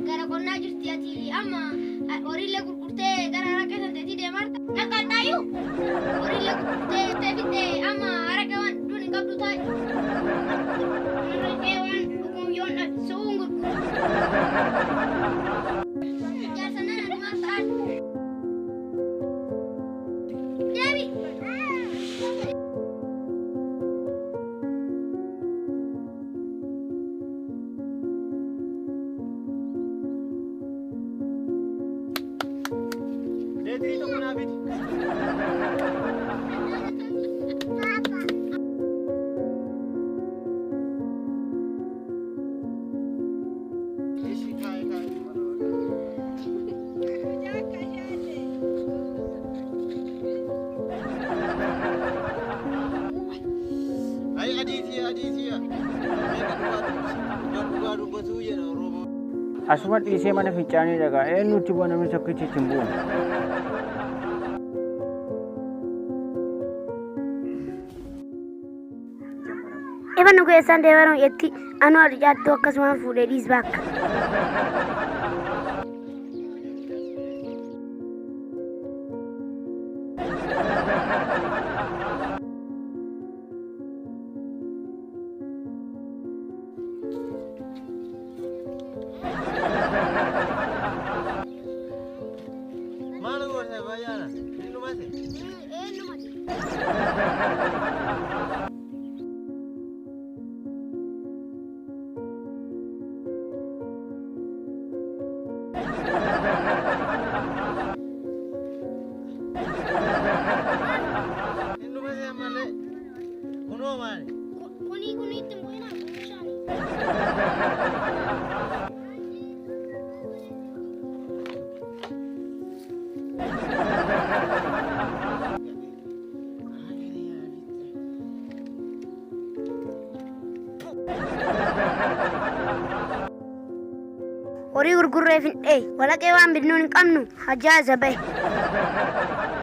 gara qonnaa jirti ati amma horiilee gurgurtee gara haraka santeetii deemarta naqadhaayu horiilee gurgurtee fidee amma haraka waan duun hin qabdu taa'e haraqee waan dhugumyoon suun gurguru jaarsanaan adumaa ta'an deebi Dito ko na bit. Ay aditya. Baru batu ya robo. Asuma dhiisee mana fincaanii dhagaa eenyutti bu'a namni tokkichi ittiin bu'u. Even nu keessan deebaruun yetti anu adiyyaattuu akkasumaan fuudhee dhiis bakka. Mana gorsa bayana. Ini mati. Mati. Kuni itti bu'ina bishaani. Horii gurgurree fidhee walaqee waan bidnuun hin qabnu hajaa isa bahe.